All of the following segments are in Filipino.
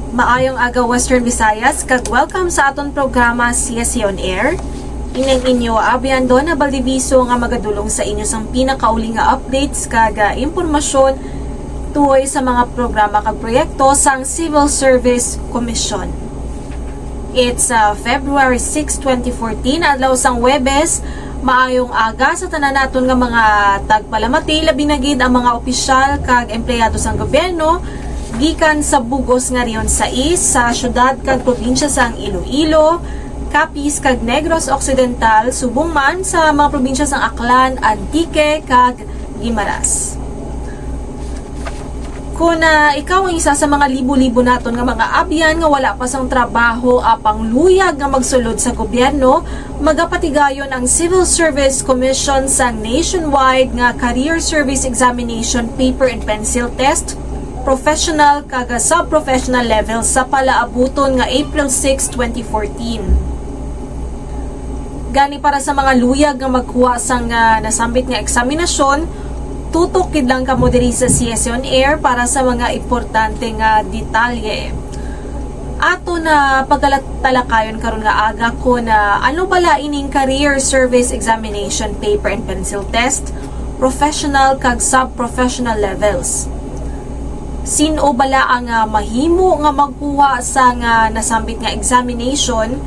Maayong aga Western Visayas, kag welcome sa aton programa CSC on Air. Inang inyo Abiando na Baldiviso nga magadulong sa inyo sang pinakauli nga updates kag impormasyon tuoy sa mga programa kag proyekto sang Civil Service Commission. It's February 6, 2014, adlaw sang Huwebes. Maayong aga sa tanan naton nga mga tagpalamati, labi na gid ang mga opisyal kag empleyado sang gobyerno gikan sa bugos nga riyon sa syudad kag probinsya sang Iloilo, Capiz kag Negros Occidental, subong man sa mga probinsya sang Aklan, Antique kag Guimaras. Kung ikaw ang isa sa mga libo-libo naton nga mga abyan nga wala pa sang trabaho apang luyag nga magsulod sa gobyerno, magapatigayon ang Civil Service Commission sang nationwide nga Career Service Examination Paper and Pencil Test professional kag sub-professional level sa palaabuton nga April 6, 2014. Gani para sa mga luyag nga magkuha sang nasambit nga eksaminasyon, tutok kid lang kamo diri sa CSC on Air para sa mga importante nga detalye. Ato na pagtalakayon karon nga aga ko na ano bala ining Career Service Examination Paper and Pencil Test, professional kag sub-professional levels. Sino bala ang mahimo nga magkuha sa nasambit nga examination?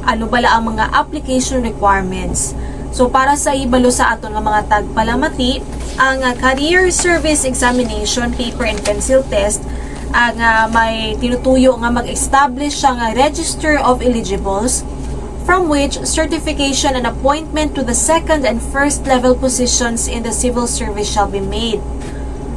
Ano bala ang mga application requirements? So para sa ibalo sa aton nga mga tagpalamati, ang Career Service Examination Paper and Pencil Test ang may tinutuyo nga mag-establish ang Register of Eligibles from which certification and appointment to the second and first level positions in the civil service shall be made.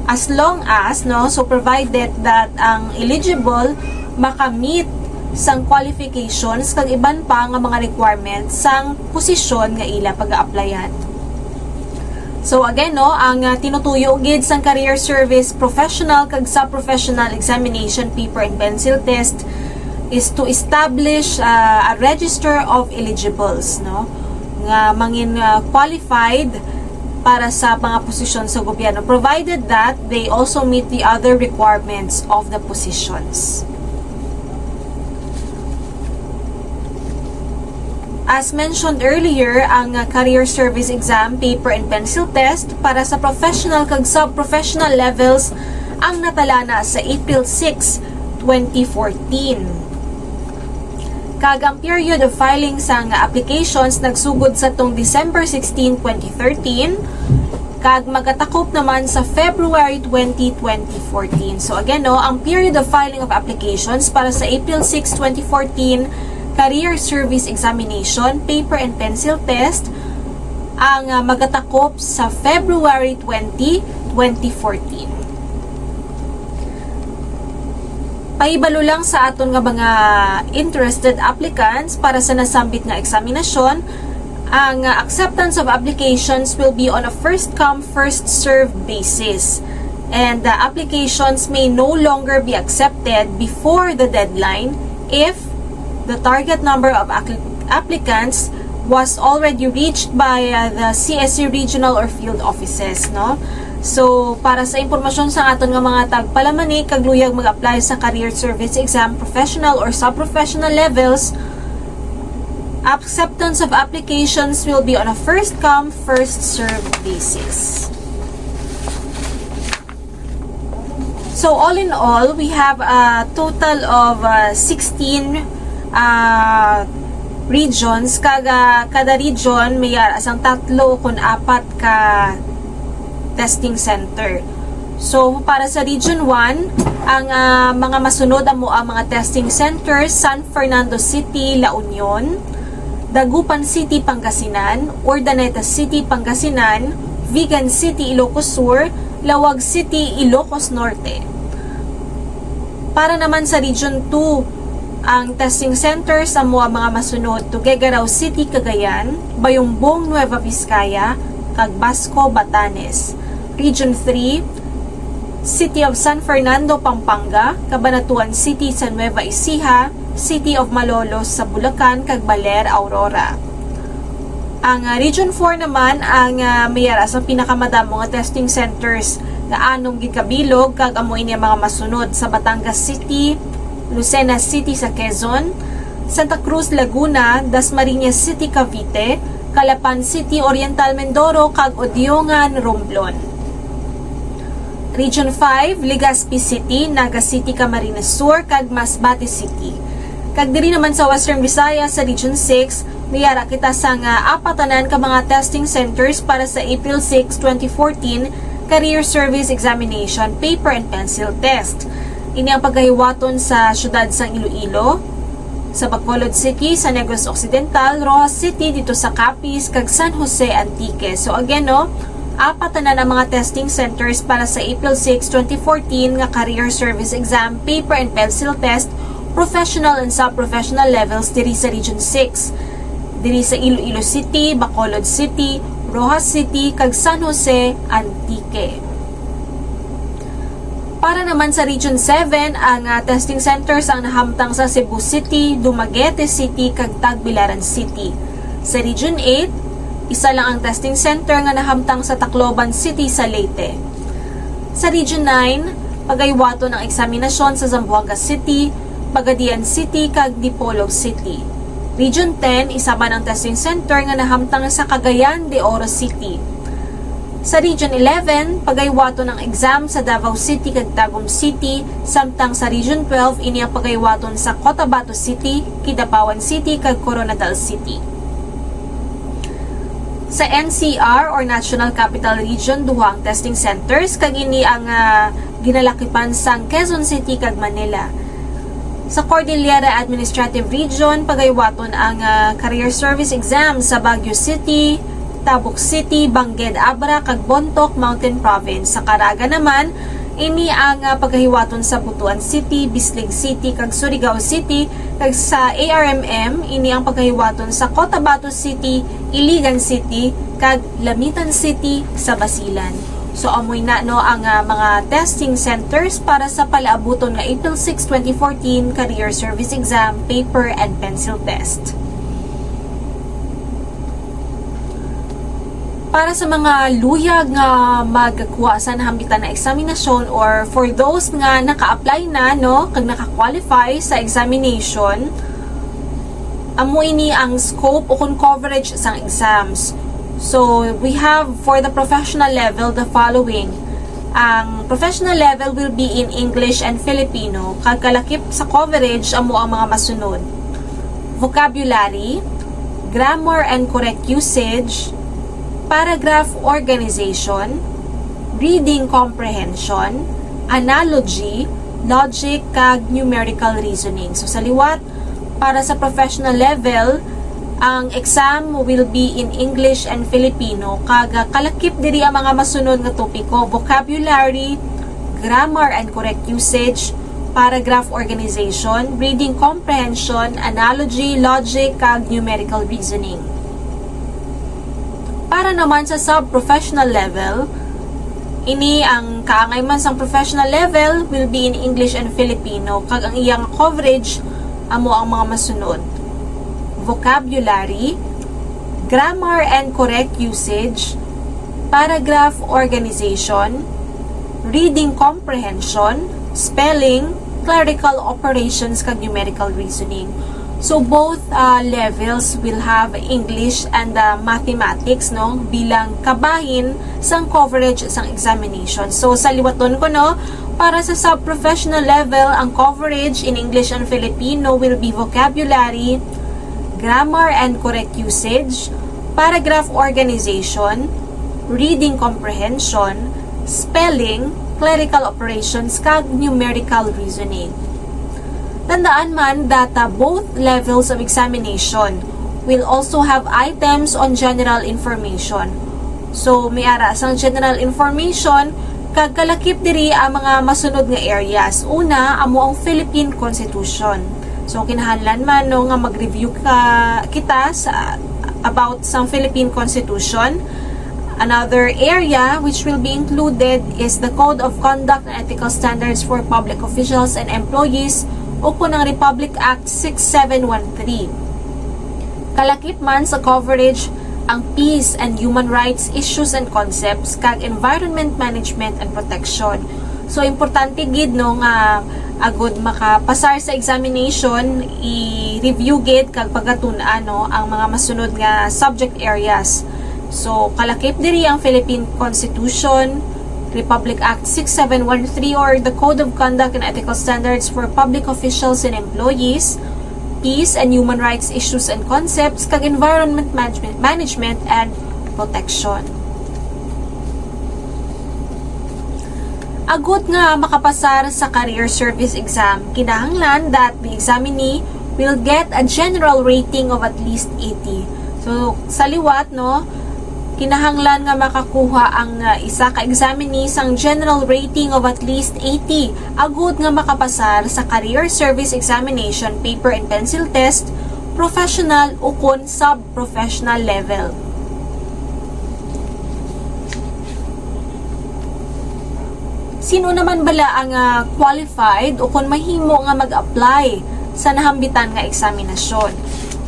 As long as, so provided that ang eligible makamit sang qualifications kag iban pa nga mga requirements sang posisyon nga ila pag-a-applyan. So again, ang tinutuyo gid sang Career Service Professional kag Sub-Professional Examination Paper and Pencil Test is to establish a register of eligibles, nga mangin qualified para sa mga posisyon sa gobyerno, provided that they also meet the other requirements of the positions. As mentioned earlier, ang Career Service Exam Paper and Pencil Test para sa professional kag sub-professional levels ang natalana sa April 6, 2014. Kag ang period of filing sang applications nagsugod sa tong December 16, 2013, kag magatakop naman sa February 20, 2014. So again, ang period of filing of applications para sa April 6, 2014, Career Service Examination Paper and Pencil Test ang magatakop sa February 20, 2014. Paibalo lang sa aton nga mga interested applicants para sa nasambit nga eksaminasyon, ang acceptance of applications will be on a first-come, first-served basis. And the applications may no longer be accepted before the deadline if the target number of applicants was already reached by the CSC regional or field offices, So, para sa impormasyon sa aton nga mga tagpalamani, kagluyag mag-apply sa Career Service Exam, professional or sub-professional levels, acceptance of applications will be on a first-come, first-served basis. So, all in all, we have a total of 16 regions. Kada region may asang 3 kung 4 ka testing center. So, para sa Region 1, ang mga masunod ang mga testing centers: San Fernando City, La Union, Dagupan City, Pangasinan, Urdaneta City, Pangasinan, Vigan City, Ilocos Sur, Lawag City, Ilocos Norte. Para naman sa Region 2, ang testing centers ang mga masunod: Tuguegarao City, Cagayan, Bayumbong, Nueva Vizcaya, kag Basco, Batanes. Region 3, City of San Fernando, Pampanga, Cabanatuan City sa Nueva Ecija, City of Malolos sa Bulacan, kag Baler, Aurora. Ang Region 4 naman ang mayara sa pinakamadamo nga testing centers na anong gikabilog kag amo ini mga masunod sa Batangas City, Lucena City sa Quezon, Santa Cruz, Laguna, Dasmariñas City, Cavite, Calapan City, Oriental Mindoro, kag Odiongan, Romblon. Region 5, Legazpi City, Naga City, Camarines Sur, kag Masbate City. Kag diri naman sa Western Visayas sa Region 6, niyara kita sa nga apatanan ka mga testing centers para sa April 6, 2014 Career Service Examination Paper and Pencil Test. Ini ang pagkahiwaton sa syudad sang Iloilo, sa Bacolod City, sa Negros Occidental, Rojas City, dito sa Capiz, kag San Jose, Antique. So again, no, apat na ang mga testing centers para sa April 6, 2014 nga Career Service Exam, Paper and Pencil Test, Professional and Sub-Professional levels diri sa Region 6. Diri sa Iloilo City, Bacolod City, Rojas City, kag San Jose, Antique. Para naman sa Region 7, ang testing centers ang nahamtang sa Cebu City, Dumaguete City, kag Tagbilaran City. Sa Region 8, isa lang ang testing center nga nahamtang sa Tacloban City sa Leyte. Sa Region 9, pagaywato ng eksaminasyon sa Zamboanga City, Pagadian City, kag Dipolog City. Region 10, isa man ang testing center nga nahamtang sa Cagayan de Oro City. Sa Region 11, pagaywato ng exam sa Davao City kag Tagum City, samtang sa Region 12 ini ang pagaywaton sa Cotabato City, Kidapawan City kag Coronadal City. Sa NCR or National Capital Region, duha ang testing centers kag ini ang ginalakipan sang Quezon City kag Manila. Sa Cordillera Administrative Region, pagaywaton ang Career Service Exam sa Baguio City, Tabuk City, Bangged Abra, kag Bontoc Mountain Province. Sa Caraga naman, ini ang pagkahiwaton sa Butuan City, Bislig City, kag Surigao City, kag sa ARMM, ini ang pagkahiwaton sa Cotabato City, Iligan City, kag Lamitan City sa Basilan. So amoy na no ang mga testing centers para sa palaabuton nga April 6, 2014 Career Service Exam, Paper and Pencil Test. Para sa mga luyag nga magkuha sa nahambitan na eksaminasyon or for those nga naka-apply na no kag naka-qualify sa examination, amo ini ang scope o kung coverage sang exams. So we have for the professional level the following. Ang professional level will be in English and Filipino. Kag kalakip sa coverage amo ang mga masunod: vocabulary, grammar and correct usage, paragraph organization, reading comprehension, analogy, logic, kag numerical reasoning. So sa liwat, para sa professional level, ang exam will be in English and Filipino. Kag kalakip diri ang mga masunod nga topiko: vocabulary, grammar and correct usage, paragraph organization, reading comprehension, analogy, logic, kag numerical reasoning. Para naman sa sub-professional level, ini ang kaangay man sang professional level will be in English and Filipino. Kag ang iyang coverage amo ang mga masunod: vocabulary, grammar and correct usage, paragraph organization, reading comprehension, spelling, clerical operations, kag numerical reasoning. So both levels will have English and mathematics no bilang kabahin sang coverage sang examination. So sa liwaton ko no, para sa sub-professional level, ang coverage in English and Filipino will be vocabulary, grammar and correct usage, paragraph organization, reading comprehension, spelling, clerical operations, kag numerical reasoning. Tandaan man that both levels of examination will also have items on general information. So, may ara sang general information, kag kalakip diri ang mga masunod nga areas. Una, amo ang Philippine Constitution. So, kinahanglan man no, nga mag-review kita sa about sa Philippine Constitution. Another area which will be included is the Code of Conduct and Ethical Standards for Public Officials and Employees o ng Republic Act 6713. Kalakip man sa coverage ang peace and human rights issues and concepts kag environment management and protection. So importante gid no nga agud makapasar sa examination, i-review gid kag pagkatun-an ang mga masunod nga subject areas. So kalakip diri ang Philippine Constitution, Republic Act 6713 or the Code of Conduct and Ethical Standards for Public Officials and Employees, peace and human rights issues and concepts, kag environment management and protection. Agud nga makapasar sa career service exam, kinahanglan that the examinee will get a general rating of at least 80. So sa liwat kinahanglan nga makakuha ang isa ka examinee sang general rating of at least 80 agud nga makapasar sa career service examination paper and pencil test, professional o kun sub-professional level. Sino naman bala ang qualified o kung mahimo nga mag-apply sa nahambitan nga eksaminasyon?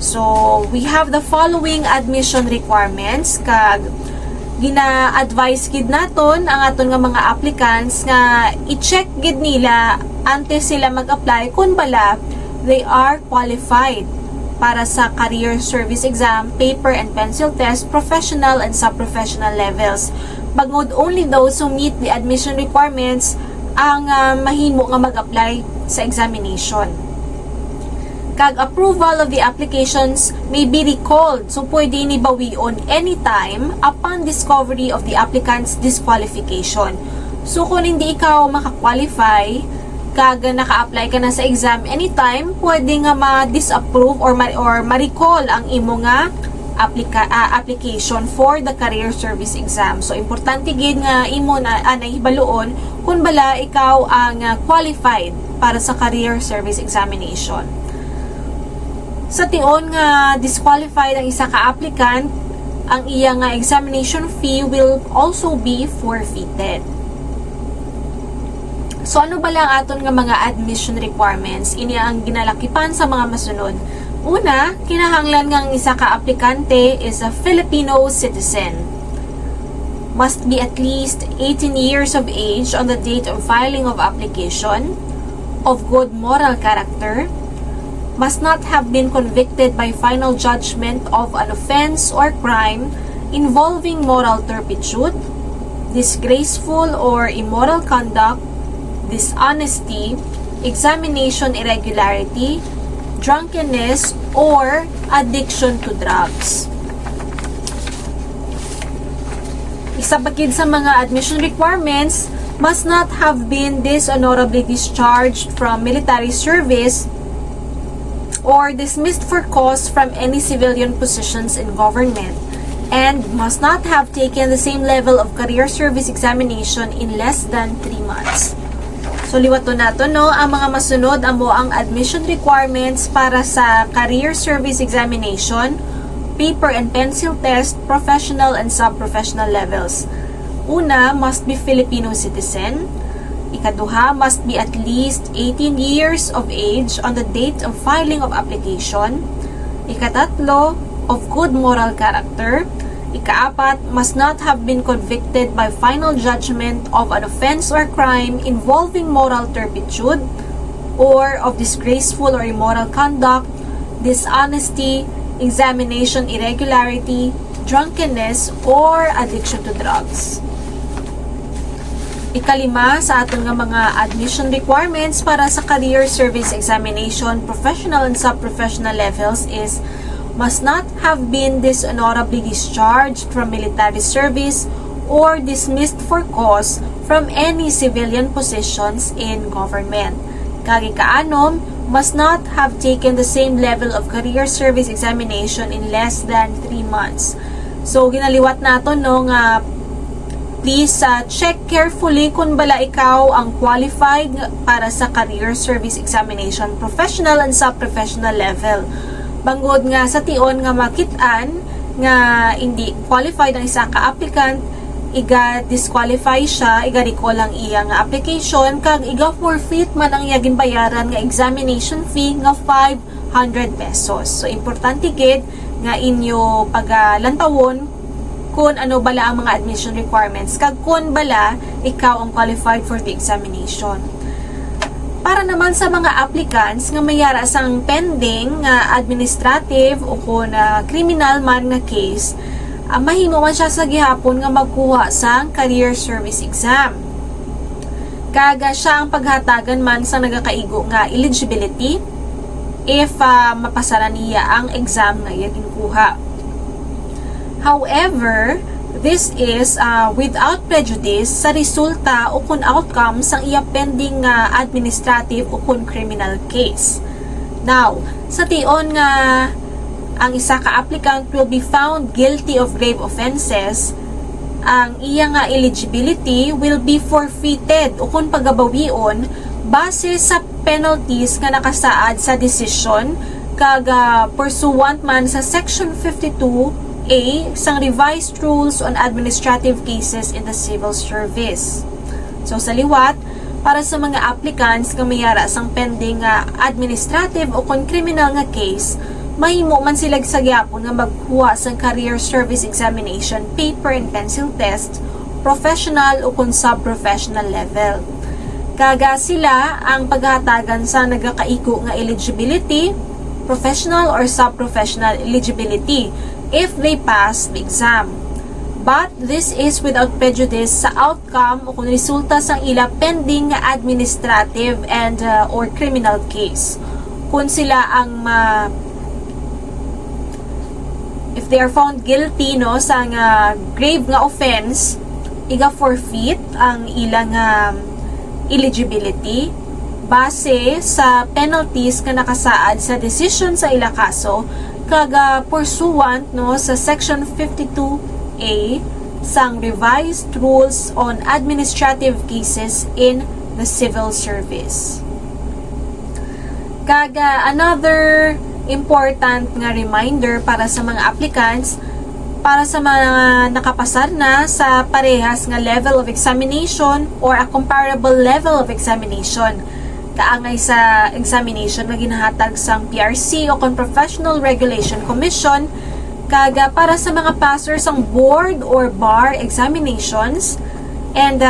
So, we have the following admission requirements kag gina-advise gid naton ang aton nga mga applicants nga i-check gid nila antes sila mag-apply kung bala they are qualified para sa career service exam, paper and pencil test, professional and sub-professional levels. Bangod only those who meet the admission requirements ang mahimo nga mag-apply sa examination. Kag approval of the applications may be recalled, so pwede ni bawion anytime upon discovery of the applicant's disqualification. So kung hindi ikaw makakwalify, kag naka-apply ka na sa exam anytime, pwede nga ma-disapprove or ma-recall ang imo nga application for the career service exam. So importante gid nga imo na nahibaluon kung bala ikaw ang qualified para sa career service examination. Sa tion nga disqualified ang isa ka applicant, ang iya nga examination fee will also be forfeited. So ano bala ang aton nga mga admission requirements? Ini ang ginalakipan sa mga masunod. Una, kinahanglan nga ang isa ka aplikante is a Filipino citizen. Must be at least 18 years of age on the date of filing of application, of good moral character, must not have been convicted by final judgment of an offense or crime involving moral turpitude, disgraceful or immoral conduct, dishonesty, examination irregularity, drunkenness, or addiction to drugs. Isa bagid sa mga admission requirements, must not have been dishonorably discharged from military service or dismissed for cause from any civilian positions in government, and must not have taken the same level of career service examination in less than 3 months. So liwato nato ang mga masunod amo ang admission requirements para sa career service examination, paper and pencil test, professional and sub-professional levels. Una, must be Filipino citizen. Ikaduha, must be at least 18 years of age on the date of filing of application. Ikatatlo, of good moral character. Ikaapat, must not have been convicted by final judgment of an offense or crime involving moral turpitude or of disgraceful or immoral conduct, dishonesty, examination irregularity, drunkenness, or addiction to drugs. Ikalima sa aton nga mga admission requirements para sa career service examination, professional and sub-professional levels is must not have been dishonorably discharged from military service or dismissed for cause from any civilian positions in government. Kag ikaanom, must not have taken the same level of career service examination in less than 3 months. So ginaliwat nato nga please check carefully kung bala ikaw ang qualified para sa career service examination, professional and sub-professional level. Bangod nga sa tion nga makit-an nga hindi qualified ang isa ka applicant, iga-disqualify siya, iga-recall ang iya nga application, kag iga-forfeit man ang iya ginbayaran nga examination fee nga 500 pesos. So, importante gid nga inyo pagalantawon kung ano bala ang mga admission requirements, kag kung bala ikaw ang qualified for the examination. Para naman sa mga applicants nga mayara sang pending nga administrative o kung criminal man nga case, mahimo man siya sa gihapon nga magkuha sang career service exam. Kaga siya ang paghatagan man sa nagakaigo nga eligibility if mapasara niya ang exam nga iya ginkuha. However, this is without prejudice sa resulta o kung outcome sang iya pending administrative o kung criminal case. Now, sa tion nga ang isa ka applicant will be found guilty of grave offenses, ang iya nga eligibility will be forfeited o kung pagabawion base sa penalties nga nakasaad sa decision kaga pursuant man sa Section 52A sang Revised Rules on Administrative Cases in the Civil Service. So sa liwat, para sa mga applicants nga mayara sang pending administrative o kung criminal nga case, mahimo man sila sa gyapon nga magkuha sang career service examination, paper and pencil test, professional o kung sub-professional level. Kaga sila ang paghatagan sa nagakaiko nga eligibility, professional or sub-professional eligibility if they pass the exam. But this is without prejudice sa outcome o kung resulta sa ila pending administrative and or criminal case. Kung sila ang if they are found guilty sa grave nga offense, iga forfeit ang ilang eligibility base sa penalties nga nakasaad sa decision sa ila kaso kaga pursuant sa Section 52A sang Revised Rules on Administrative Cases in the Civil Service. Kaga another important nga reminder para sa mga applicants, para sa mga nakapasar na sa parehas nga level of examination or a comparable level of examination kaangay sa examination nga ginahatag sang PRC o Professional Regulation Commission, kaga para sa mga passers ang board or bar examinations, and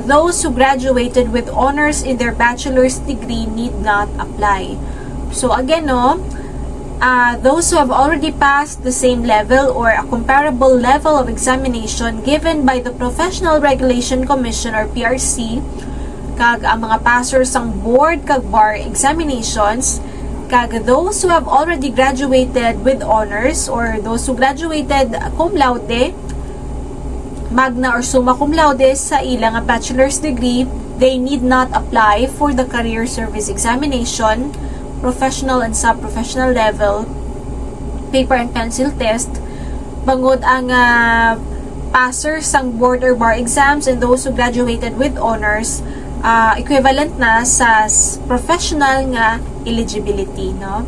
those who graduated with honors in their bachelor's degree need not apply. So again, those who have already passed the same level or a comparable level of examination given by the Professional Regulation Commission or PRC, kag ang mga passers ang board kag bar examinations, kag those who have already graduated with honors or those who graduated cum laude, magna or summa cum laude sa ilang bachelor's degree, they need not apply for the career service examination, professional and sub-professional level, paper and pencil test, bangod ang passers sang board or bar exams and those who graduated with honors, equivalent na sa professional nga eligibility, no?